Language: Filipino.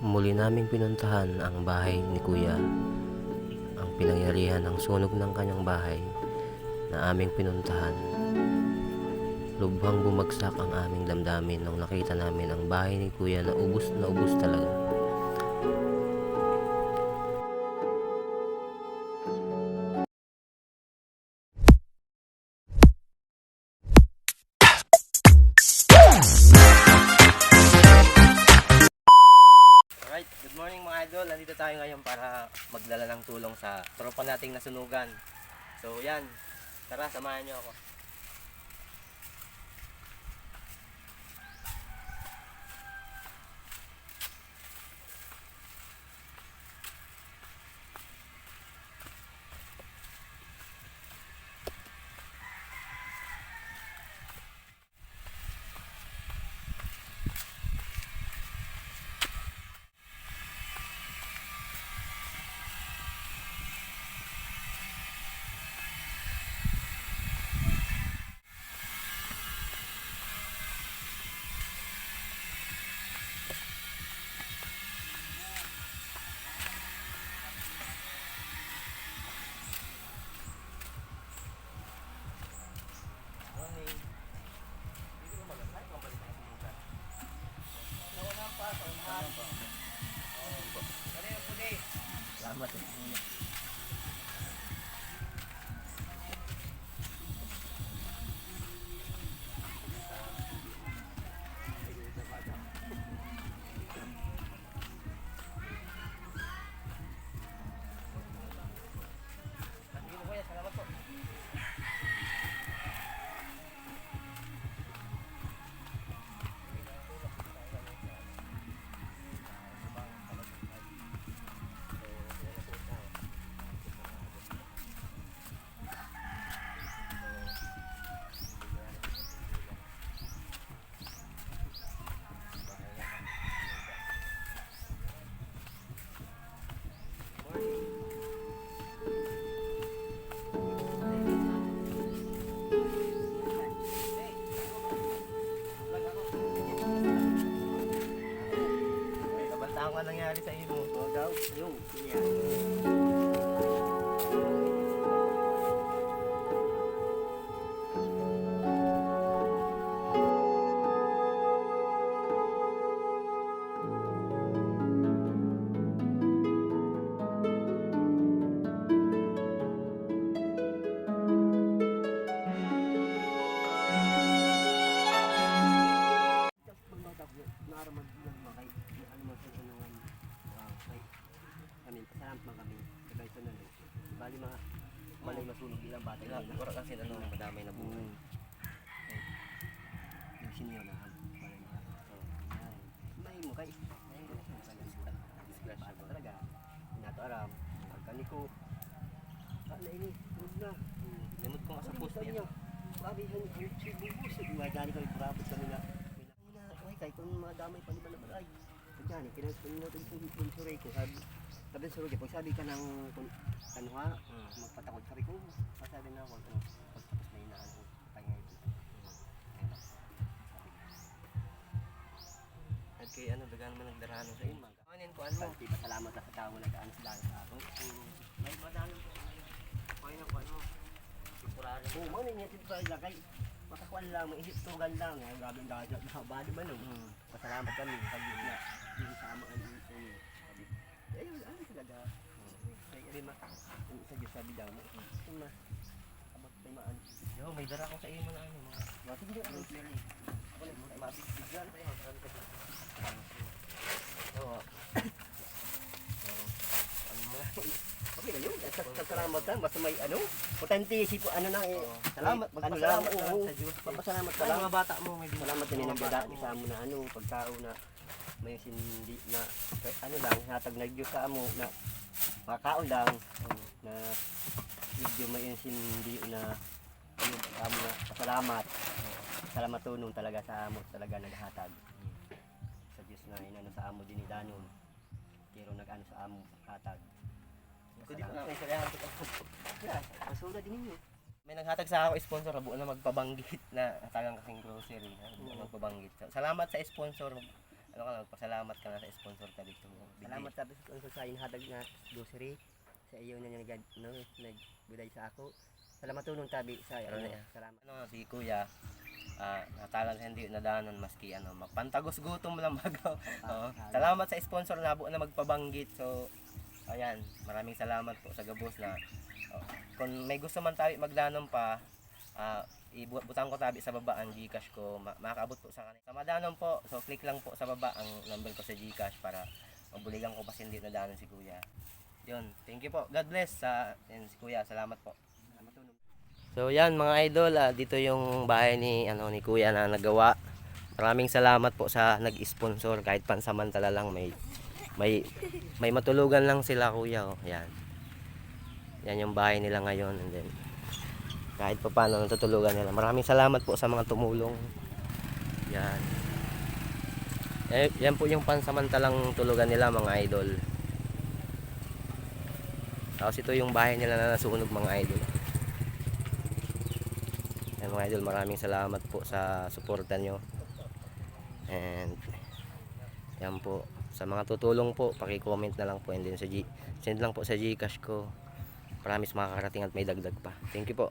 Muli naming pinuntahan ang bahay ni Kuya. Ang pinangyarihan ng sunog ng kanyang bahay na aming pinuntahan. Lubhang bumagsak ang aming damdamin nung nakita namin ang bahay ni Kuya na ubos talaga. Alright, good morning mga idol. Nandito tayo ngayon para magdala ng tulong sa tropa nating nasunugan. So yan, tara samahan nyo ako. Salamat eh. Salamat po. Kabantaan ka nangyari sa iyo mo. Oo daw. Yung. Bali mga malay masunog ilang bata nila. Wala kasi ano, madamay na buhay. Yung siniyamahan. Balay mga. So, yan. May mo kay. Ayun ko na siya. Bata talaga. Inato aram. Pagkaniko. Ano ini? Huwag na. Limot ko nga sa post niya. Sabi yan. Ang bubus. Madali kami parapot kami na. Ay, kahit kung madamay pa ni Balabay. Diyan, pinagpunod yung suray ko. Sabi sa suray ko, pag sabi ka ng kanwa, magpatakot. Sabi ko, pasabi na ako, pagtapos may inaan ko, pahinga ito. At kay ano, dagaan naman nagdarano sa iyo. Kanin ko, ano? Pasalamat na sa tao na nagdaan sila sa ako. May madami po. Kaya na po, ano? Temporary. Oo, mga nangyatid pa ilagay. Makakuan lang, maisip tugan lang. Gabing dagat na bali ba no? Pasalamat kami. Sabi na, hindi sama ang ito. Ayun, ano talaga? Kaya rin ma, yung isa dyan sabi daw mo. Yung ma, abot may maan. Yo, may dara ko sa iyo na ano. Mati hindi ako clearly. Ako lang, mabigyan tayo. Marami ka dito. Oo. Okay na yun. Salamat na. Basta may ano. Potential po ano na eh. Salamat. Magpasalamat na sa Diyos. Magpasalamat ka lang. Mga bata mo. Salamat na ninagdadaan sa amo na ano. Pagkao na may hindi na ano lang. Hatag na Diyos sa amo na makaon lang. Na medyo may hindi na ano amo na pasalamat. Salamat tunong talaga sa amo. Talaga naghatag. Sa Diyos na inano sa amo din ni Danon. Pero nag-ano sa amo hatag. Pwede ko na may sarayan ko. Masura din ninyo. May naghatag sa ako sponsor, buo na magpabanggit na hatagang kasing grocery. Magpabanggit. Salamat sa sponsor. ano ka na, magpasalamat ka na sa sponsor ka dito. Salamat sa sponsor sa inhatag na grocery. Sa iyo na nagbigay sa ako. Salamat tulong tabi sa Pero ano. na- Salamat. Ano si Kuya, natalan sa hindi nadanon maski ano, magpantagos gutom lang bago. Oo. Salamat sa sponsor na buo na magpabanggit. So ayan, maraming salamat po sa Gabos na kung may gusto man tayo magdanon pa, ibutang ko tabi sa baba ang GCash ko, makakaabot po sa kanila. Sa Madanon po, so click lang po sa baba ang number ko sa GCash para mabuligan ko pa hindi nadanon si Kuya. Yun, thank you po. God bless sa si Kuya. Salamat po. Salamat tulong. So yan mga idol, dito yung bahay ni ni Kuya na nagawa. Maraming salamat po sa nag-sponsor kahit pansamantala lang may matulugan lang sila Kuya, oh. Yan. Yan yung bahay nila ngayon, and then kahit pa paano natutulugan nila. Maraming salamat po sa mga tumulong. Yan. Yan po yung pansamantalang tulugan nila mga idol. Tapos ito yung bahay nila na nasunog mga idol. Yan mga idol, maraming salamat po sa suporta nyo. And yan po, sa mga tutulong po, paki-comment na lang po, and then send lang po sa GCash ko. Promise makakarating at may dagdag pa. Thank you po.